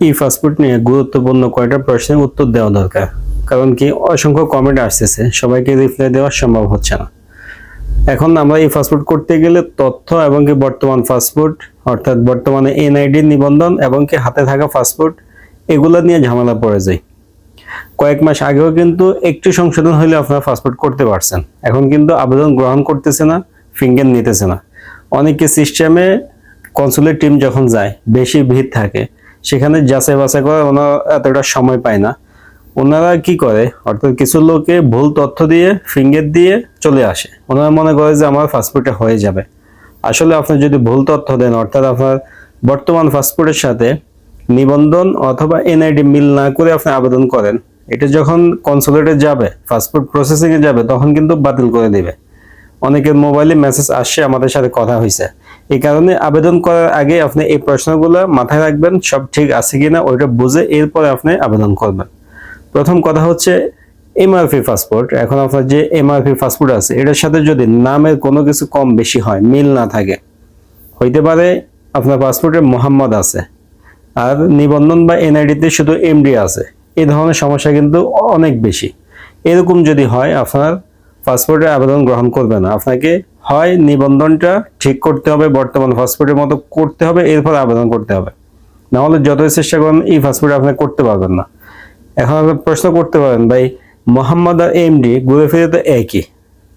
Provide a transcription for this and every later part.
ই passport নিয়ে গুরুত্বপূর্ণ কয়েকটা প্রশ্নের উত্তর দেওয়া দরকার। কারণ কি, অসংখ্য কমেন্ট আসতেছে, সবাইকে রিপ্লাই দেওয়া সম্ভব হচ্ছে না। এখন আমরা ই পাসপোর্ট করতে গেলে তথ্য এবং কি বর্তমান পাসপোর্ট অর্থাৎ বর্তমানে এনআইডি নিবন্ধন এবং কি হাতে থাকা পাসপোর্ট এগুলো নিয়ে ঝামেলা পড়ে যায়। কয়েক মাস আগেও কিন্তু একটু সংশোধন হলে আপনারা পাসপোর্ট করতে পারছেন, এখন কিন্তু আবেদন গ্রহণ করতেছে না, ফিঙ্গার নিতেছে না। অনেকে সিস্টেমে কনসুলেট টিম যখন যায়, বেশি ভিড় থাকে, সেখানে যাচাই বাছাই করে ওনারা এতটা সময় পায় না। ওনারা কি করে, অর্থাৎ কিছু লোকে ভুল তথ্য দিয়ে ফিঙ্গার দিয়ে চলে আসে। ওনারা মনে করে যে আমার পাসপোর্টে হয়ে যাবে। আসলে আপনি যদি ভুল তথ্য দেন, অর্থাৎ আপনার বর্তমান পাসপোর্টের সাথে নিবন্ধন অথবা এনআইডি মিল না করে আপনি আবেদন করেন, এটা যখন কনসুলেটে যাবে, পাসপোর্ট প্রসেসিং এ যাবে, তখন কিন্তু বাতিল করে দিবে। অনেকের মোবাইলে মেসেজ আসছে, আমাদের সাথে কথা হয়েছে। এই কারণে আবেদন করার আগে আপনি এই প্রশ্নগুলো মাথায় রাখবেন, সব ঠিক আছে কিনা ওইটা বুঝে এরপরে আপনি আবেদন করবেন। প্রথম কথা হচ্ছে এমআরপি পাসপোর্ট। এখন আপনার যে এমআরপি পাসপোর্ট আছে, এটার সাথে যদি নামের কোনো কিছু কম বেশি হয়, মিল না থাকে, হইতে পারে আপনার পাসপোর্টে মোহাম্মদ আছে আর নিবন্ধন বা এনআইডিতে শুধু এমডি আছে, এই ধরনের সমস্যা কিন্তু অনেক বেশি। এরকম যদি হয়, আপনার পাসপোর্টে আবেদন গ্রহণ করবে না। আপনাকে হয় নিবন্ধনটা ঠিক করতে হবে, বর্তমান পাসপোর্টের মতো করতে হবে, এরপর আবেদন করতে হবে। না হলে যতই চেষ্টা করেন এই পাসপোর্টে আপনি করতে পারবেন না। এখন আপনি প্রশ্ন করতে পারেন, ভাই মোহাম্মদ আর এমডি ঘুরে ফিরে তো একই,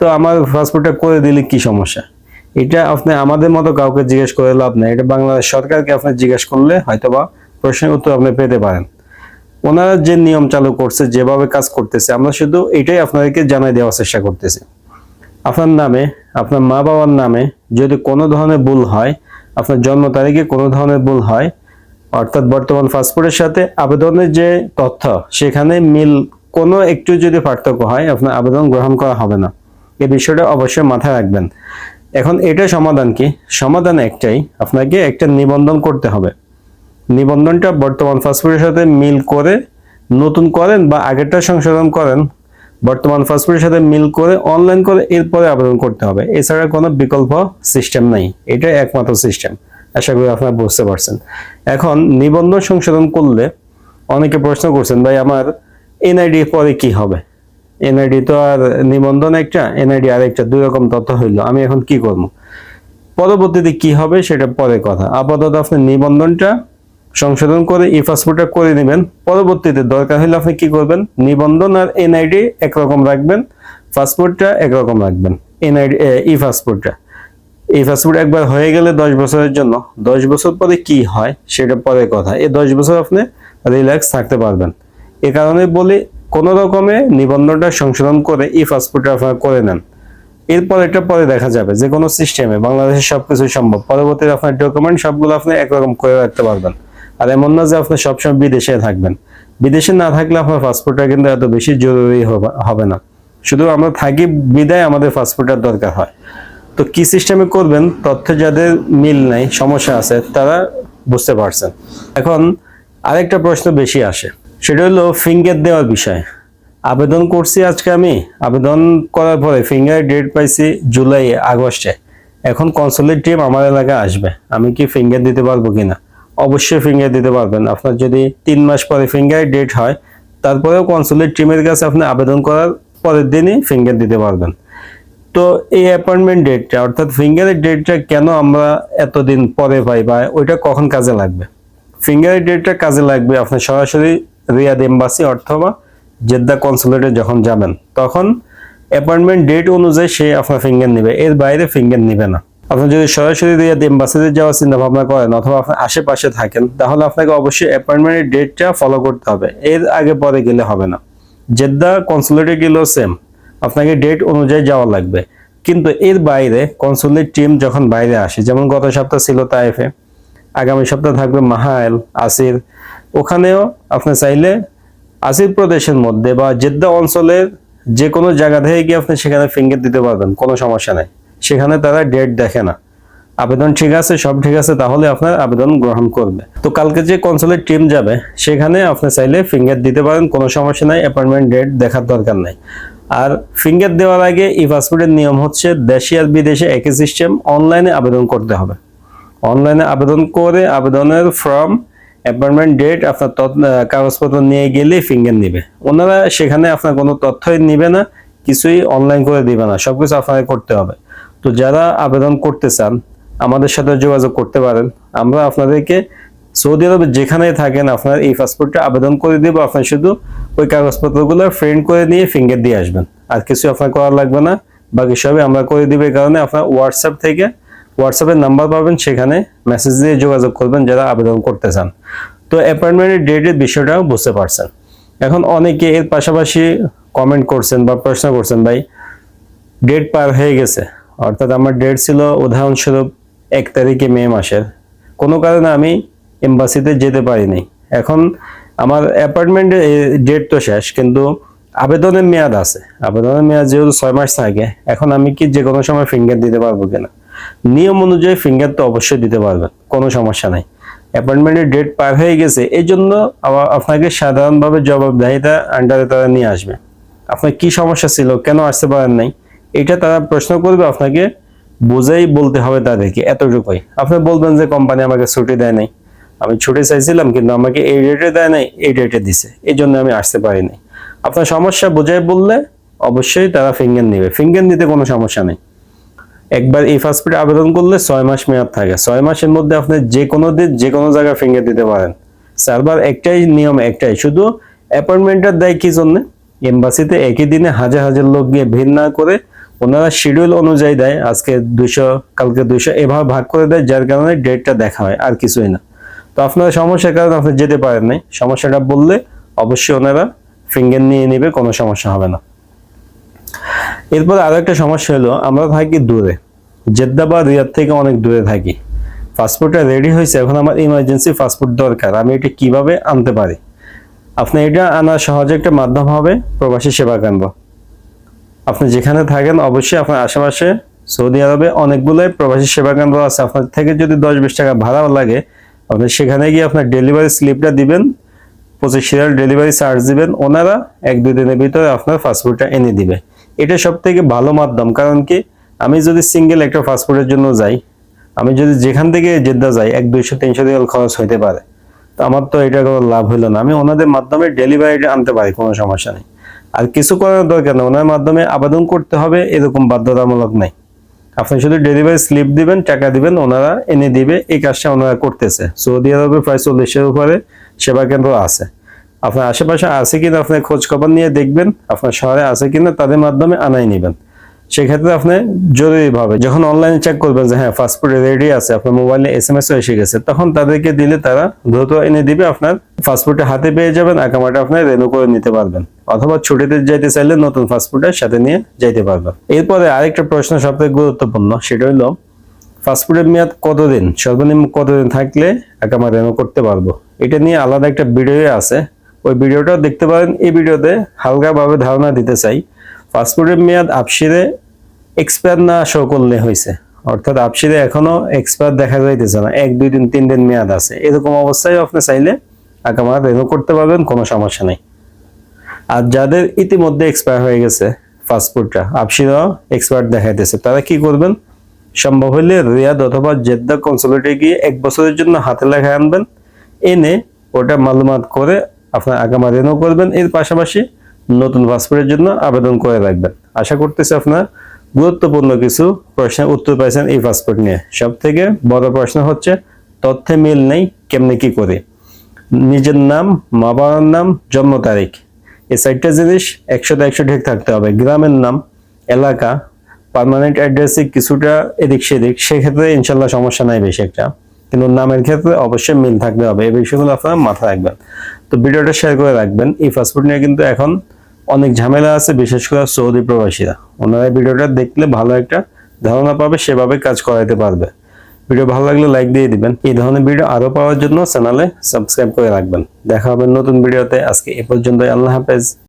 তো আমার পাসপোর্টটা করে দিলে কি সমস্যা? এটা আপনি আমাদের মতো কাউকে জিজ্ঞেস করে লাভ নেই, এটা বাংলাদেশ সরকারকে আপনি জিজ্ঞেস করলে হয়তোবা প্রশ্নের উত্তর আপনি পেতে পারেন। ওনারা যে নিয়ম চালু করছে, যেভাবে কাজ করতেছে, আমরা শুধু এটাই আপনাদেরকে জানাই দেওয়ার চেষ্টা করতেছি। আপনার নামে, আপনার মা বাবার নামে যদি কোনো ধরনের ভুল হয়, আপনার জন্ম তারিখে কোনো ধরনের ভুল হয়, অর্থাৎ বর্তমান পাসপোর্টের সাথে আবেদনের যে তথ্য সেখানে মিল কোনো একটু যদি পার্থক্য হয়, আপনার আবেদন গ্রহণ করা হবে না। এই বিষয়টা অবশ্যই মাথায় রাখবেন। এখন এটা সমাধান কি? সমাধান একটাই, আপনাকে একটা নিবন্ধন করতে হবে। নিবন্ধনটা বর্তমান পাসপোর্টের সাথে মিল করে নতুন করেন বা আগেরটা সংশোধন করেন, বর্তমান পাসপোর্টের সাথে মিল করে অনলাইন করে এরপরে আবেদন করতে হবে। এছাড়া কোনো বিকল্প সিস্টেম নাই, এটাই একমাত্র সিস্টেম। আশা করি আপনারা বুঝতে পারছেন। এখন নিবন্ধন সংশোধন করলে অনেকে প্রশ্ন করছেন, ভাই আমার এনআইডি পরে কি হবে? এনআইডি তো আর নিবন্ধন একটা, এনআইডি আর একটা, দুই রকম তথ্য হইলো, আমি এখন কি করব? পরবর্তীতে কি হবে সেটা পরে কথা। আপাতত আপনি নিবন্ধনটা সংশোধন করে ই পাসপোর্টটা করে নেবেন। পরবর্তীতে দরকার হলে আপনি কি করবেন, নিবন্ধন আর এনআইডি একরকম রাখবেন, পাসপোর্টটা একরকম রাখবেন। এনআইডি ই পাসপোর্টটা, এই পাসপোর্ট একবার হয়ে গেলে 10 বছরের জন্য, 10 বছর পরে কি হয় সেটা পরে কথা। এই 10 বছর আপনি রিল্যাক্স থাকতে পারবেন। এ কারণে বলি, কোনো রকমে নিবন্ধনটা সংশোধন করে ই পাসপোর্টটা আপনারা করে নেন। এরপর এটা পরে দেখা যাবে, যে কোনো সিস্টেমে বাংলাদেশের সবকিছু সম্ভব। পরবর্তীতে আপনার ডকুমেন্ট সবগুলো আপনি একরকম করে রাখতে পারবেন। আর এমন না যে আপনি সবসময় বিদেশে থাকবেন। বিদেশে না থাকলে আপনার পাসপোর্টটা কিন্তু এত বেশি জরুরি হবে না। শুধু আমরা থাকি বিদায় আমাদের পাসপোর্টের দরকার হয়। তো কি সিস্টেমে করবেন, তথ্য যাদের মিল নাই, সমস্যা আছে, তারা বুঝতে পারছেন। এখন আরেকটা প্রশ্ন বেশি আসে, সেটা হলো ফিঙ্গার দেওয়ার বিষয়। আবেদন করছি আজকে, আমি আবেদন করার পরে ফিঙ্গার ডেট পাইছি জুলাই আগস্টে। এখন কনসুলেট টিম আমার এলাকায় আসবে, আমি কি ফিঙ্গার দিতে পারবো কিনা? অবশ্যই ফিঙ্গার দিতে পারবেন। আপনার যদি 3 মাস পরে ফিঙ্গার ডেট হয়, তারপরেও কনসুলেট টিমের কাছে আপনি আবেদন করার পরের দিনই ফিঙ্গার দিতে পারবেন। তো এই অ্যাপয়েন্টমেন্ট ডেটটা, অর্থাৎ ফিঙ্গারের ডেটটা কেন আমরা এতদিন পরে পাই, বা ওইটা কখন কাজে লাগবে? ফিঙ্গারের ডেটটা কাজে লাগবে আপনি সরাসরি রিয়াদ এম্বাসি অথবা জেদ্দা কনসুলেটে যখন যাবেন, তখন অ্যাপয়েন্টমেন্ট ডেট অনুযায়ী সে আপনার ফিঙ্গার নেবে, এর বাইরে ফিঙ্গার নেবে না। আপনি যদি সরাসরি রিয়াদ এম্বাসিতে যাওয়ার চিন্তা ভাবনা করেন অথবা আপনি আশেপাশে থাকেন, তাহলে আপনাকে অবশ্যই অ্যাপয়েন্টমেন্টের ডেটটা ফলো করতে হবে, এর আগে পরে গেলে হবে না। জেদ্দা কনসুলেটে গেলেও সেম, আপনাকে ডেট অনুযায়ী যাওয়া লাগবে। কিন্তু এর বাইরে কনসুলেট টিম যখন বাইরে আসে, যেমন গত সপ্তাহ ছিল তাইফে, আগামী সপ্তাহ থাকবে মাহাইল, আসির, ওখানেও আপনি চাইলে আসির প্রদেশের মধ্যে বা জেদ্দা অঞ্চলের যে কোনো জায়গা থেকে গিয়ে আপনি সেখানে ফিঙ্গার দিতে পারবেন, কোনো সমস্যা নেই। সেখানে তারা ডেট দেখে না, আবেদন ঠিক আছে, সব ঠিক আছে, তাহলে আপনার আবেদন গ্রহণ করবে। তো কালকে যে কনসুলেট টিম যাবে, সেখানে আপনি চাইলে ফিঙ্গার দিতে পারেন, কোনো সমস্যা নাই, অ্যাপয়েন্টমেন্ট ডেট দেখার দরকার নাই। আর ফিঙ্গার দেওয়ার আগে ই পাসপোর্টের নিয়ম হচ্ছে, দেশে আর বিদেশে একই সিস্টেম, অনলাইনে আবেদন করতে হবে। অনলাইনে আবেদন করে আবেদনের ফর্ম অ্যাপয়েন্টমেন্ট ডেট, আপনার কাগজপত্র নিয়ে গেলে ফিঙ্গার নিবে। ওনারা সেখানে আপনার কোনো তথ্যই নিবে না, কিছুই অনলাইন করে দিবে না, সবকিছু আপনাকে করতে হবে। তো যারা আবেদন করতে চান আমাদের সাথে যোগাযোগ করতে পারেন। আমরা আপনাদেরকে সৌদি আরবে যেখানেই থাকেন আপনার এই পাসপোর্টটা আবেদন করে দিব। আপনার শুধু ওই কাগজপত্রগুলো প্রিন্ট করে নিয়ে ফিঙ্গার দিয়ে আসবেন, আর কিছু আপনার করার লাগবে না, বাকি সবই আমরা করে দিব। এই কারণে আপনার হোয়াটসঅ্যাপের নাম্বার পাবেন, সেখানে মেসেজ দিয়ে যোগাযোগ করবেন যারা আবেদন করতে চান। তো অ্যাপয়েন্টমেন্টের ডেটের বিষয়টাও বুঝতে পারছেন। এখন অনেকে এর পাশাপাশি কমেন্ট করছেন বা প্রশ্ন করছেন, ভাই ডেট পার হয়ে গেছে, অর্থাৎ আমার ডেট ছিল উদাহরণস্বরূপ 1 তারিখে মে মাসের, কোনো কারণে আমি এম্বাসিতে যেতে পারিনি। এখন আমার অ্যাপয়েন্টমেন্টের ডেট তো শেষ, কিন্তু আবেদনের মেয়াদ আছে। আবেদনের মেয়াদ যেহেতু 6 মাস থাকে, এখন আমি কি যে কোনো সময় ফিঙ্গার দিতে পারবো কিনা? নিয়ম অনুযায়ী ফিঙ্গার তো অবশ্যই দিতে পারবেন, কোনো সমস্যা নাই। অ্যাপয়েন্টমেন্টের ডেট পার হয়ে গেছে, এই জন্য আপনাকে সাধারণভাবে জবাবদিহিতা আন্ডারে তারা নিয়ে আসবে। আপনার কি সমস্যা ছিল, কেন আসতে পারেন নাই, এটা তারা প্রশ্ন করবে, আপনাকে বুঝেই বলতে হবে তাদেরকে, এতটুকুই। আপনি বলবেন যে কোম্পানি আমাকে ছুটি দেয় নাই, আমি ছুটি চাইছিলাম কিন্তু আমাকে এই ডেটে দেয় নাই, এই ডেটে দিছে, এই জন্য আমি আসতে পারিনি। আপনার সমস্যা বুঝাই বললে অবশ্যই তারা ফিঙ্গার নেবে। ফিঙ্গার নিতে কোনো সমস্যা নেই। একবার এই পাসপোর্টে আবেদন করলে 6 মাস মেয়াদ থাকে। 6 মাসের মধ্যে আপনি যে কোনো দিন যে কোনো জায়গায় ফিঙ্গার দিতে পারেন। সার্ভার একটাই, নিয়ম একটাই, শুধু অ্যাপয়েন্টমেন্টটা দেয় কি জন্য? এম্বাসিতে একই দিনে হাজার হাজার লোক গিয়ে ভিড় না করে ওনারা শিডিউল অনুযায়ী দেয়, আজকে 200 কালকে 200 এভাবে ভাগ করে দেয়, যার কারণে ডেটটা দেখা হয়, আর কিছুই না। তো আপনার সমস্যার কারণে আপনি যেতে পারেন নাই, সমস্যাটা বললে অবশ্যই ওনারা ফিঙ্গার নিয়ে নেবে, কোনো সমস্যা হবে না। এরপর আরো একটা সমস্যা হলো, আমরা থাকি দূরে, জেদ্দা বা রিয়াদ থেকে অনেক দূরে থাকি। পাসপোর্টটা রেডি হয়েছে, এখন আমার ইমার্জেন্সি পাসপোর্ট দরকার, আমি এটা কিভাবে আনতে পারি? আপনি এটা আনার সহজ একটা মাধ্যম হবে প্রবাসী সেবা কেন্দ্র। আপনি যেখানে থাকেন অবশ্যই আপনার আশেপাশে সৌদি আরবে অনেকগুলোই প্রবাসী সেবা কেন্দ্র আছে। আপনার থেকে যদি 10-20 টাকা ভাড়াও লাগে, আপনি সেখানে গিয়ে আপনার ডেলিভারি স্লিপটা দিবেন, 25 সিরিয়াল ডেলিভারি চার্জ দিবেন, ওনারা 1-2 দিনের ভিতরে আপনার পাসপোর্টটা এনে দিবে। এটা সব থেকে ভালো মাধ্যম। কারণ কি, আমি যদি সিঙ্গেল একটা পাসপোর্টের জন্য যাই, আমি যদি যেখান থেকে জেদ্দা যাই 100-200-300 রিয়াল খরচ হইতে পারে, তো আমার তো এটা কোনো লাভ হইলো না। আমি ওনাদের মাধ্যমে ডেলিভারিটা আনতে পারি, কোনো সমস্যা নেই। আর কিছু করার দরকার নেই, ওনার মাধ্যমে আবেদন করতে হবে এরকম বাধ্যতামূলক নাই। আপনি শুধু ডেলিভারি স্লিপ দিবেন, টাকা দিবেন, ওনারা এনে দিবে। এই কাজটা ওনারা করতেছে। সৌদি আরবে প্রায় 40-এর উপরে সেবা কেন্দ্র আছে। আপনার আশেপাশে আছে কিনা আপনি খোঁজ খবর নিয়ে দেখবেন, আপনার শহরে আছে কিনা, তাদের মাধ্যমে আনাই নেবেন। সেক্ষেত্রে আপনি জরুরিভাবে যখন অনলাইনে চেক করবেন যে হ্যাঁ পাসপোর্ট রেডি আছে, আপনার মোবাইলে SMS এসে গেছে, তখন তাদেরকে দিলে তারা দ্রুত এনে দিবে, আপনার পাসপোর্টে হাতে পেয়ে যাবেন, আকামাটা আপনি রেনু করে নিতে পারবেন, অথবা ছুটিতে যাইতে চাইলে নতুন পাসপোর্টের সাথে নিয়ে যাইতে পারবেন। এরপরে আরেকটা প্রশ্ন সবথেকে গুরুত্বপূর্ণ, সেটা হলো পাসপোর্টের মেয়াদ কতদিন, সর্বনিম্ন কতদিন থাকলে আকামা রেনু করতে পারবো? এটা নিয়ে আলাদা একটা ভিডিও আছে, ওই ভিডিওটাও দেখতে পারেন। এই ভিডিওতে হালকাভাবে ধারণা দিতে চাই, পাসপোর্টের মেয়াদ আপসিরে এক্সপায়ার না শো করলে হয়েছে, অর্থাৎ আপসিরে এখনো এক্সপায়ার দেখা যাইতেছে না, 1, 2 দিন 3 দিন মেয়াদ আছে, এরকম অবস্থায় আপনি চাইলে আকামা রেনু করতে পারবেন, কোনো সমস্যা নেই। আর যাদের ইতিমধ্যে এক্সপায়ার হয়ে গেছে পাসপোর্টটা, আপসিরেও এক্সপায়ার দেখাইতেছে, তারা কি করবেন? সম্ভব হলে রিয়াদ অথবা জেদ্দা কনসুলেটে গিয়ে 1 বছরের জন্য হাতে লেখা আনবেন, এনে ওটা মালুমাত করে আপনার আকামা রেনু করবেন। এর পাশাপাশি নতুন পাসপোর্টের জন্য আবেদন করে রাখবেন। আশা করতেছি আপনার গুরুত্বপূর্ণ কিছু প্রশ্নের উত্তর পাইছেন এই পাসপোর্ট নিয়ে। সব থেকে বড় প্রশ্ন হচ্ছে তথ্যে মিল নেই, কেমনে কি করে? নিজের নাম, মা বাবার নাম, জন্ম তারিখ, এই 4টা জিনিস 100-100 ঠিক থাকতে হবে। গ্রামের নাম, এলাকা, পার্মানেন্ট অ্যাড্রেসে কিছুটা এদিক সেদিক, সেক্ষেত্রে ইনশাল্লাহ সমস্যা নাই বেশি একটা, কিন্তু নামের ক্ষেত্রে অবশ্যই মিল থাকতে হবে। এই বিষয়গুলো আপনারা মাথায় রাখবেন। তো ভিডিওটা শেয়ার করে রাখবেন। এই পাসপোর্ট নিয়ে কিন্তু এখন অনেক ঝামেলা আছে, বিশেষ করে সৌদি প্রবাসীরা। ওনারা ভিডিওটা দেখলে ভালো একটা ধারণা পাবে, সেভাবে কাজ করাইতে পারবে। ভিডিও ভালো লাগলে লাইক দিয়ে দিবেন। এই ধরনের ভিডিও আরো পাওয়ার জন্য চ্যানেলে সাবস্ক্রাইব করে রাখবেন। দেখা হবে নতুন ভিডিওতে। আজকে এ পর্যন্তই, আল্লাহ হাফেজ।